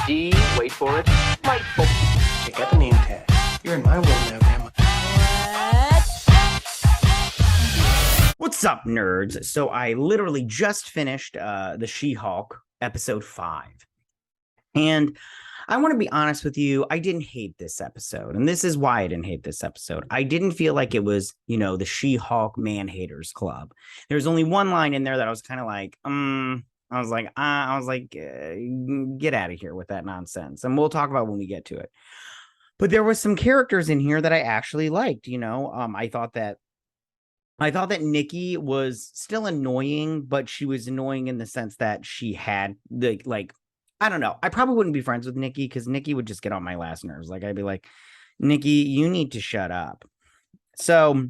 D, wait for it, rightful. Check out the name tag. You're in my world now, Grandma. What's up, nerds? So I literally just finished the She-Hulk episode 5. And I want to be honest with you, I didn't hate this episode. And this is why I didn't hate this episode. I didn't feel like it was, the She-Hulk Man-Haters Club. There's only one line in there that I was kind of like, get out of here with that nonsense. And we'll talk about when we get to it. But there was some characters in here that I actually liked, I thought that Nikki was still annoying, but she was annoying in the sense that she had I don't know. I probably wouldn't be friends with Nikki because Nikki would just get on my last nerves. Like, I'd be like, Nikki, you need to shut up. So,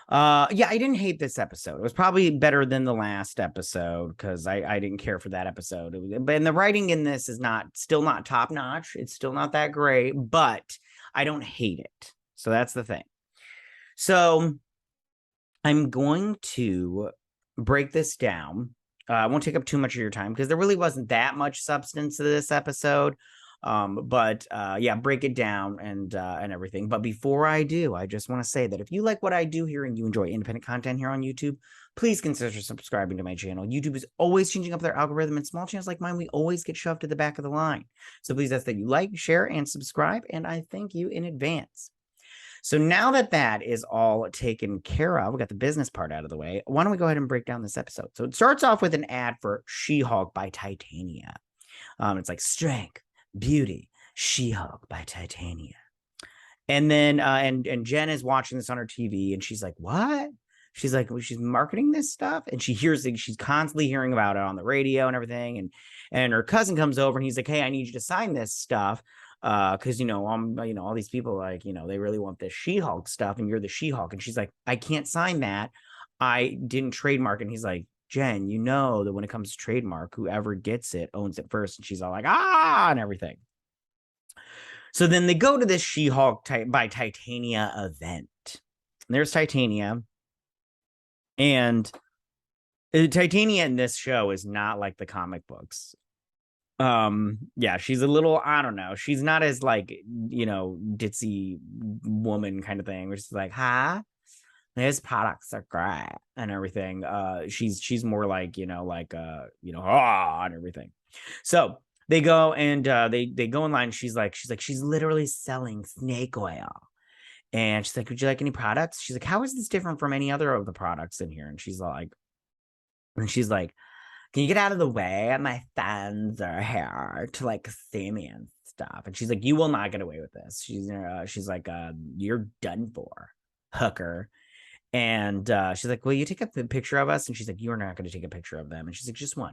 I didn't hate this episode. It was probably better than the last episode because I didn't care for that episode. And the writing in this is still not top notch. It's still not that great, but I don't hate it. So that's the thing. So I'm going to break this down. I won't take up too much of your time because there really wasn't that much substance to this episode. Break it down and everything. But before I do, I just want to say that if you like what I do here and you enjoy independent content here on YouTube, please consider subscribing to my channel. YouTube is always changing up their algorithm, and small channels like mine, we always get shoved to the back of the line. So please ask that you like, share, and subscribe, and I thank you in advance. So now that is all taken care of, we got the business part out of the way, why don't we go ahead and break down this episode? So it starts off with an ad for She-Hulk by Titania. It's like strength, beauty, She-Hulk by Titania. And then, and Jen is watching this on her TV and she's like, what? She's like, well, she's marketing this stuff. And she's constantly hearing about it on the radio and everything. And her cousin comes over and he's like, hey, I need you to sign this stuff. Because all these people they really want this She-Hulk stuff and you're the She-Hulk. And she's like, I can't sign that. I didn't trademark. And he's like, Jen, you know that when it comes to trademark, whoever gets it owns it first. And she's all like, and everything. So then they go to this She-Hulk by Titania event. And there's Titania. And Titania in this show is not like the comic books. She's a little, I don't know, she's not as ditzy woman kind of thing, which is like, his products are great and everything. She's more like, and everything. So they go and they go in line. She's literally selling snake oil. And she's like, would you like any products? She's like, how is this different from any other of the products in here? And she's like, can you get out of the way? My fans are here to see me and stuff. And she's like, you will not get away with this. She's like, you're done for, hooker. And she's like, will you take a picture of us? And she's like, you're not going to take a picture of them. And she's like, just one.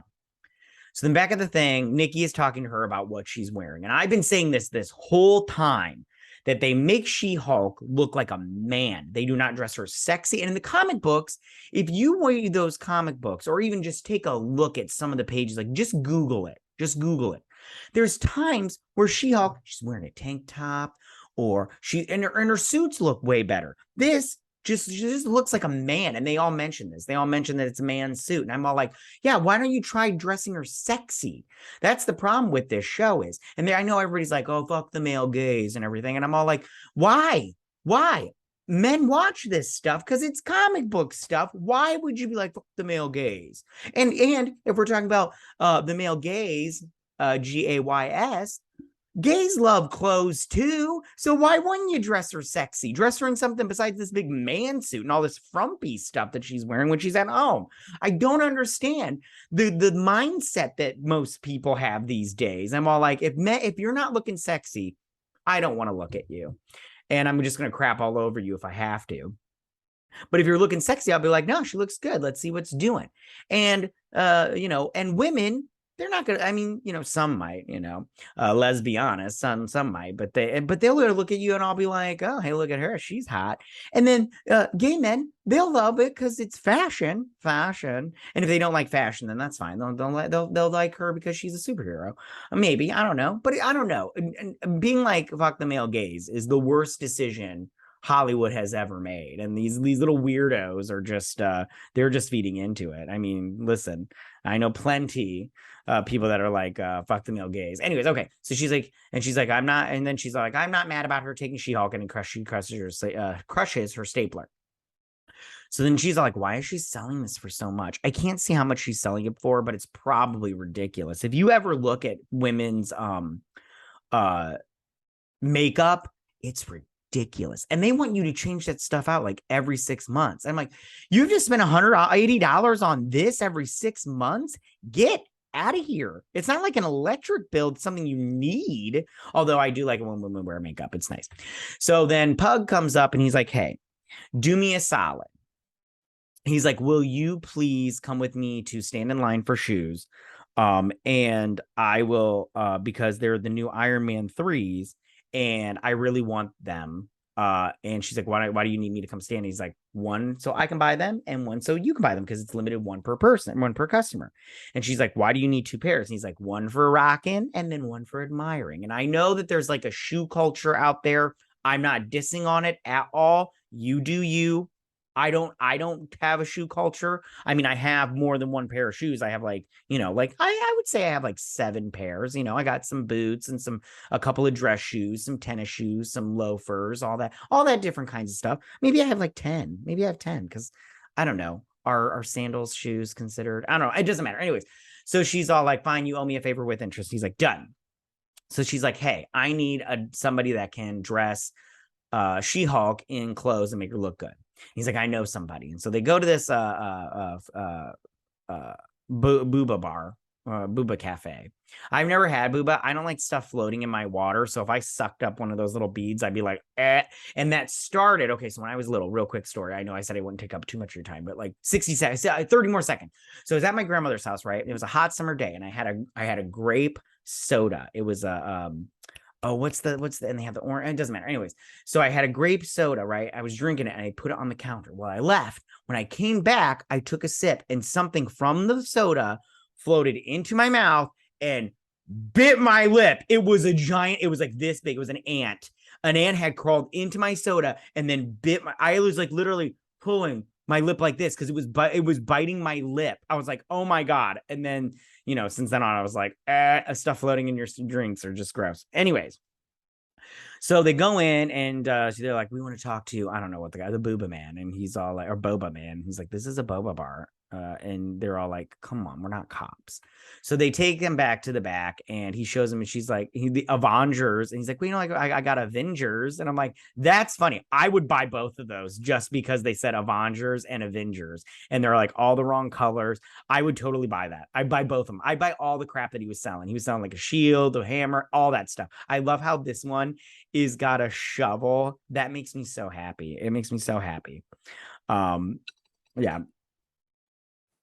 So then back at the thing, Nikki is talking to her about what she's wearing. And I've been saying this whole time, that they make She-Hulk look like a man. They do not dress her sexy. And in the comic books, if you read those comic books or even just take a look at some of the pages, just Google it. Just Google it. There's times where She-Hulk, she's wearing a tank top or her suits look way better. This just looks like a man. And they all mention this. They all mention that it's a man's suit. And I'm all like, yeah, why don't you try dressing her sexy? That's the problem with this show is. And I know everybody's like, oh, fuck the male gaze and everything. And I'm all like, why? Men watch this stuff because it's comic book stuff. Why would you be like, fuck the male gaze? And if we're talking about the male gaze, gays, gays love clothes too. So why wouldn't you dress her sexy? Dress her in something besides this big man suit and all this frumpy stuff that she's wearing when she's at home. I don't understand the mindset that most people have these days. I'm all like, if you're not looking sexy, I don't want to look at you. And I'm just going to crap all over you if I have to. But if you're looking sexy, I'll be like, no, she looks good. Let's see what's doing. And, and women, they're not gonna, some might, let's be honest, some might, but they'll look at you and I'll be like, oh, hey, look at her, she's hot. And then gay men, they'll love it because it's fashion. And if they don't like fashion, then that's fine. They'll like her because she's a superhero. Maybe, I don't know. But I don't know. And being like, fuck the male gaze is the worst decision Hollywood has ever made. And these little weirdos are just they're just feeding into it. I mean, listen, I know plenty people that are like fuck the male gays. Anyways, okay. So she's like, I'm not, and then she's like, I'm not mad about her taking She-Hulk, and she crushes her stapler. So then she's like, why is she selling this for so much? I can't see how much she's selling it for, but it's probably ridiculous. If you ever look at women's makeup, it's ridiculous. And they want you to change that stuff out like every 6 months. I'm like, you've just spent $180 on this every 6 months? Get out of here. It's not like an electric bill, it's something you need. Although I do like it when women wear makeup. It's nice. So then Pug comes up and he's like, hey, do me a solid. He's like, will you please come with me to stand in line for shoes? And I will, because they're the new Iron Man 3s, and I really want them. And she's like, why do you need me to come stand? And he's like, one, so I can buy them, and one, so you can buy them, because it's limited one per person, one per customer. And she's like, why do you need 2 pairs? And he's like, one for rocking and then one for admiring. And I know that there's like a shoe culture out there. I'm not dissing on it at all. You do you. I don't have a shoe culture. I mean, I have more than one pair of shoes. I have like, like I would say I have like 7 pairs. I got some boots and a couple of dress shoes, some tennis shoes, some loafers, all that different kinds of stuff. Maybe I have like 10. Maybe I have 10 because I don't know. Are sandals shoes considered? I don't know. It doesn't matter. Anyways, so she's all like, fine, you owe me a favor with interest. He's like, done. So she's like, hey, I need somebody that can dress She-Hulk in clothes and make her look good. He's like, I know somebody. And so they go to this booba bar, booba cafe. I've never had booba. I don't like stuff floating in my water. So if I sucked up one of those little beads, I'd be like, eh. And that started, okay, so when I was little, real quick story. I know I said I wouldn't take up too much of your time, but like 60 seconds, 30 more seconds. So I was at my grandmother's house, right? It was a hot summer day, and I had a grape soda. It was a what's the, and they have the orange, it doesn't matter. Anyways, so I had a grape soda, right? I was drinking it and I put it on the counter. Well, I left. When I came back, I took a sip and something from the soda floated into my mouth and bit my lip. It was a giant, it was like this big. It was an ant. An ant had crawled into my soda and then I was like literally pulling my lip like this because it was biting my lip. I was like, oh my God. And then, since then on, I was like, stuff floating in your drinks are just gross. Anyways, so they go in and so they're like, we want to talk to, I don't know what the booba man. And he's all like, or boba man. He's like, this is a boba bar. And they're all like, come on, we're not cops. So they take them back to the back and he shows them and she's like, the Avengers. And he's like, well, like I got Avengers. And I'm like, that's funny. I would buy both of those just because they said Avengers and Avengers. And they're like all the wrong colors. I would totally buy that. I'd buy both of them. I'd buy all the crap that he was selling. He was selling like a shield, a hammer, all that stuff. I love how this one is got a shovel. That makes me so happy. It makes me so happy. Yeah.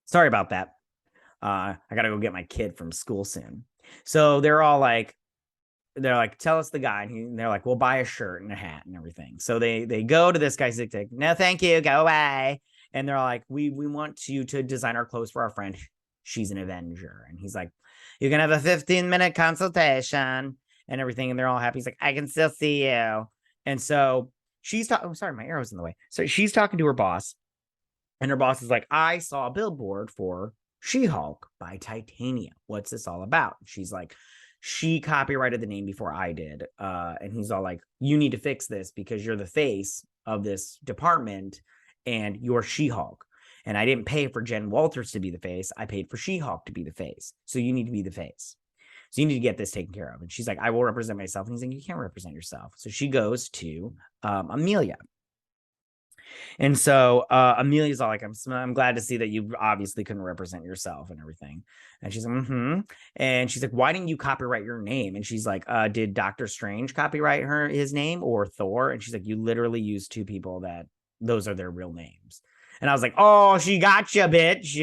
Sorry about that. I gotta go get my kid from school soon. So they're like, tell us the guy. And they're like, we'll buy a shirt and a hat and everything. So they go to this guy's like, no, thank you, go away. And they're like, we want you to design our clothes for our friend. She's an Avenger. And he's like, you can have a 15-minute consultation and everything. And they're all happy. He's like, I can still see you. And so she's talking. Oh, sorry, my arrow's in the way. So she's talking to her boss. And her boss is like, I saw a billboard for She-Hulk by Titania. What's this all about? She's like, she copyrighted the name before I did. And he's all like, you need to fix this because you're the face of this department and you're She-Hulk. And I didn't pay for Jen Walters to be the face. I paid for She-Hulk to be the face. So you need to be the face. So you need to get this taken care of. And she's like, I will represent myself. And he's like, you can't represent yourself. So she goes to Amelia. And so Amelia's all like, I'm glad to see that you obviously couldn't represent yourself and everything. And she's like, And she's like, why didn't you copyright your name? And she's like, did Doctor Strange copyright his name or Thor? And she's like, you literally used 2 people that those are their real names. And I was like, oh, she gotcha, bitch.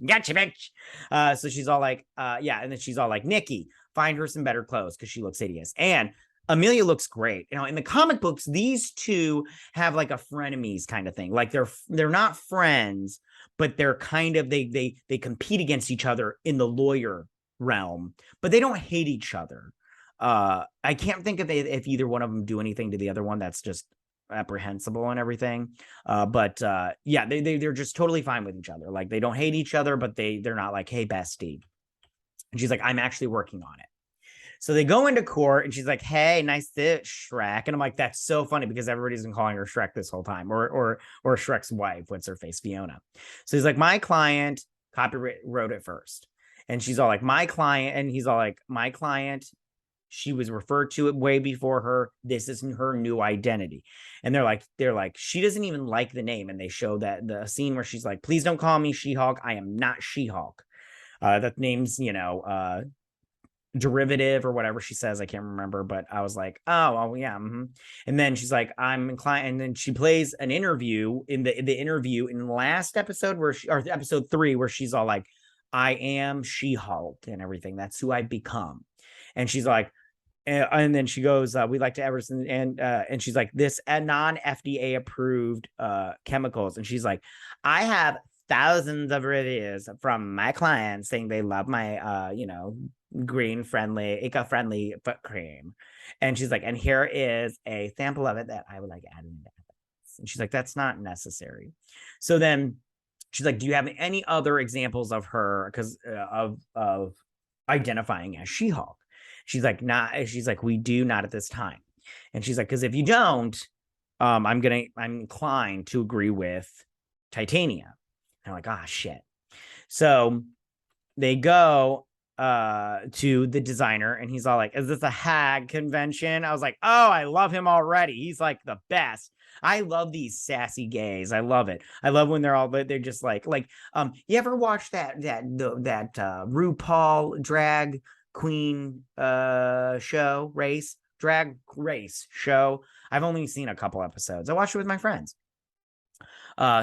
Gotcha, bitch. So she's all like, yeah. And then she's all like, Nikki, find her some better clothes because she looks hideous. And Amelia looks great. In the comic books, these two have like a frenemies kind of thing. Like they're not friends, but they're kind of they compete against each other in the lawyer realm, but they don't hate each other. I can't think of if either one of them do anything to the other one that's just apprehensible and everything. But yeah, they're just totally fine with each other. Like they don't hate each other, but they're not like, hey, bestie. And she's like, I'm actually working on it. So they go into court and she's like, hey, nice to Shrek. And I'm like, that's so funny because everybody's been calling her Shrek this whole time, or Shrek's wife, what's her face, Fiona. So he's like, my client copyright wrote it first. And she's all like, my client, and he's all like, my client, she was referred to it way before her. This isn't her new identity. And they're like, she doesn't even like the name. And they show that the scene where she's like, please don't call me She-Hulk. I am not She-Hulk. That name's, derivative or whatever she says. I can't remember, but I was like, oh yeah. Mm-hmm. And then she's like, I'm inclined. And then she plays an interview in the interview in the last episode or episode 3, where she's all like, I am She-Hulk and everything. That's who I've become. And she's like, and then she goes, we like to Everson, and she's like, this non-FDA approved chemicals. And she's like, I have thousands of reviews from my clients saying they love my green friendly, eco-friendly foot cream. And she's like, and here is a sample of it that I would like added into evidence. And she's like, that's not necessary. So then she's like, do you have any other examples of her because of identifying as She-Hulk? She's like, not. She's like, we do not at this time. And she's like, because if you don't, I'm inclined to agree with Titania. And I'm like, ah, shit. So they go to the designer, and he's all like, is this a hag convention? I was like, oh, I love him already. He's like the best. I love these sassy gays. I love it. I love when they're just like you ever watch that RuPaul drag queen drag race show? I've only seen a couple episodes. I watched it with my friends.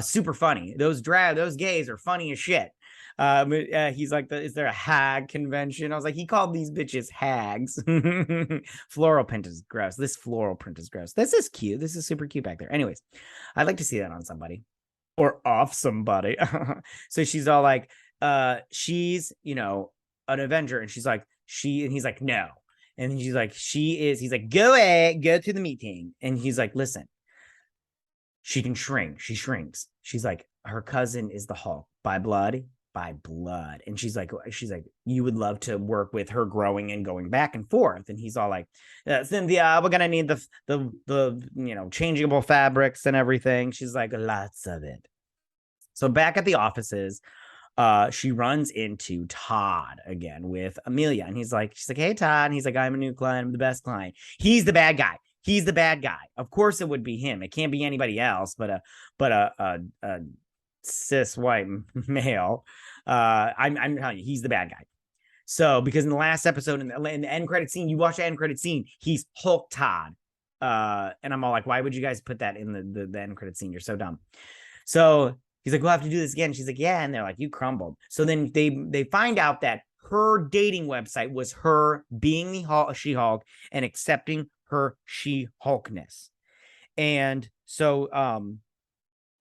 Super funny. Those gays are funny as shit. He's like, is there a hag convention? I was like, he called these bitches hags. Floral print is gross. This floral print is gross. This is cute. This is super cute back there. Anyways, I'd like to see that on somebody or off somebody. So she's all like, she's, an Avenger. And she's like, and he's like, no. And she's like, he's like, go to the meeting. And he's like, listen, she can shrink. She shrinks. She's like, her cousin is the Hulk by blood. And she's like, you would love to work with her growing and going back and forth. And he's all like, Cynthia, we're gonna need the changeable fabrics and everything. She's like, lots of it. So back at the offices, she runs into Todd again with Amelia, and she's like, hey Todd, and he's like, I'm a new client, I'm the best client. He's the bad guy. Of course it would be him. It can't be anybody else but a cis white male. I'm telling you, he's the bad guy. So because in the last episode, in the end credit scene, you watch the end credit scene, he's Hulk Todd. And I'm all like, why would you guys put that in the end credit scene? You're so dumb. So he's like, we'll have to do this again. She's like, yeah. And they're like, you crumbled. So then they find out that her dating website was her being the She-Hulk and accepting her She-Hulkness. And so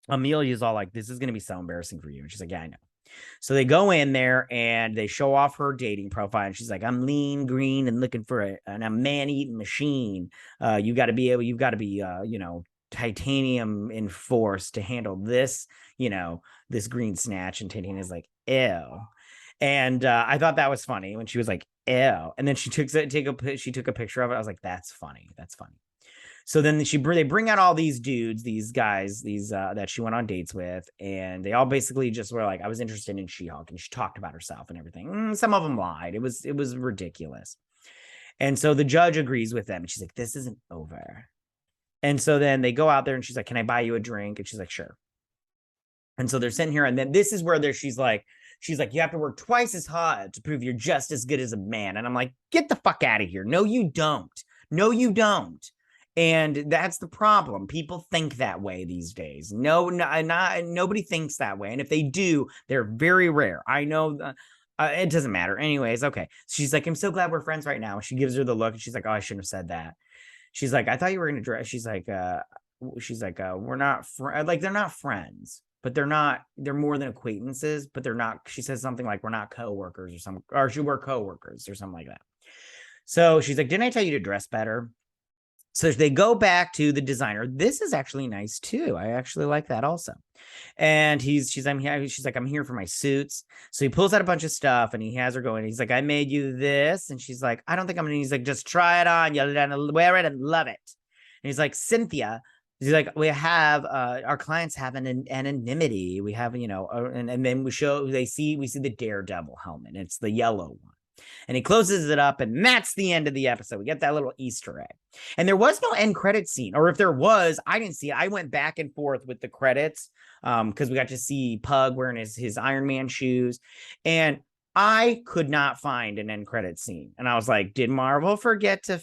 Amelia's all like, this is going to be so embarrassing for you. And she's like, yeah, I know. So they go in there and they show off her dating profile. And she's like, I'm lean, green, and looking for a man-eating machine. You've got to be titanium enforced to handle this, this green snatch. And Titania's like, ew. And I thought that was funny when she was like, ew. And then she took a picture of it. I was like, that's funny. So then they bring out all these dudes, these guys, that she went on dates with, and they all basically just were like, I was interested in She-Hulk, and she talked about herself and everything. Some of them lied. It was ridiculous. And so the judge agrees with them, and she's like, this isn't over. And so then they go out there, and she's like, can I buy you a drink? And she's like, sure. And so they're sitting here, and then this is where she's like, you have to work twice as hard to prove you're just as good as a man. And I'm like, get the fuck out of here. No, you don't. And that's the problem. People think that way these days. Nobody thinks that way. And if they do, they're very rare. I know it doesn't matter. Anyways, okay. She's like, I'm so glad we're friends right now. She gives her the look, and she's like, oh, I shouldn't have said that. She's like, I thought you were going to dress. She's like, we're not they're not friends, but they're more than acquaintances, but they're not. She says something like, we're not coworkers we're coworkers or something like that. So she's like, didn't I tell you to dress better? So they go back to the designer. This is actually nice too. I actually like that also. And she's like, I'm here for my suits. So he pulls out a bunch of stuff and he has her going. He's like, I made you this. And she's like, I don't think I'm gonna. He's like, just try it on. You're gonna wear it and love it. And he's like, Cynthia. He's like, we have our clients have an anonymity. We have, and then we see the Daredevil helmet. It's the yellow one. And he closes it up, and that's the end of the episode. We get that little Easter egg. And there was no end credit scene, or if there was, I didn't see it. I went back and forth with the credits because we got to see Pug wearing his Iron Man shoes. And I could not find an end credit scene. And I was like, did Marvel forget to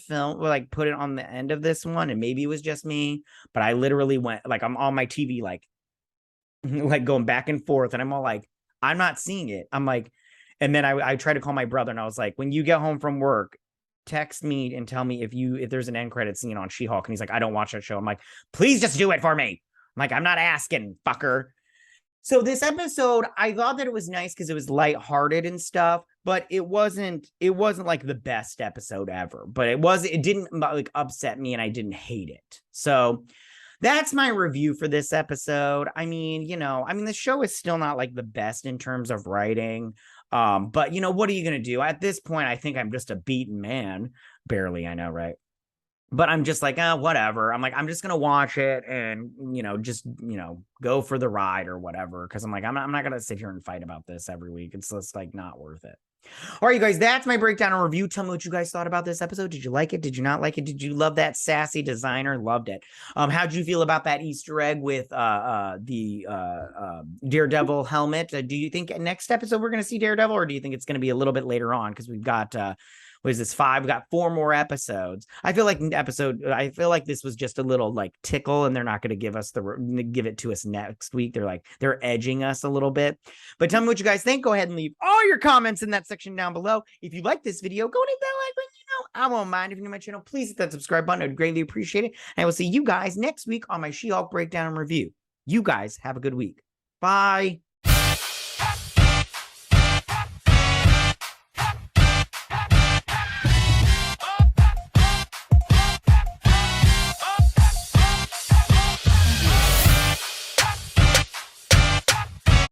put it on the end of this one? And maybe it was just me, but I literally went, like, I'm on my TV, like going back and forth. And I'm all like, I'm not seeing it. I'm like, and then I tried to call my brother and I was like, when you get home from work, text me and tell me if there's an end credit scene on She-Hulk. And he's like, I don't watch that show. I'm like, please just do it for me. I'm like, I'm not asking, fucker. So this episode, I thought that it was nice because it was lighthearted and stuff, but it wasn't like the best episode ever. But it didn't like upset me and I didn't hate it. So that's my review for this episode. I mean, the show is still not like the best in terms of writing. But what are you going to do? At this point, I think I'm just a beaten man. Barely, I know, right? But I'm just like, whatever. I'm like, I'm just going to watch it and, just, go for the ride or whatever. Cause I'm like, I'm not going to sit here and fight about this every week. It's just like not worth it. All right, you guys, that's my breakdown and review. Tell me what you guys thought about this episode. Did you like it? Did you not like it? Did you love that sassy designer? Loved it. How'd you feel about that Easter egg with the Daredevil helmet? Do you think next episode we're going to see Daredevil, or do you think it's going to be a little bit later on? Because we've got what is this, 5? We got 4 more episodes. I feel like this was just a little like tickle, and they're not going to give it to us next week. They're edging us a little bit. But tell me what you guys think. Go ahead and leave all your comments in that section down below. If you like this video, go and hit that like button. I won't mind. If you're new to my channel, please hit that subscribe button. I'd greatly appreciate it. And I will see you guys next week on my She-Hulk breakdown and review. You guys have a good week. Bye.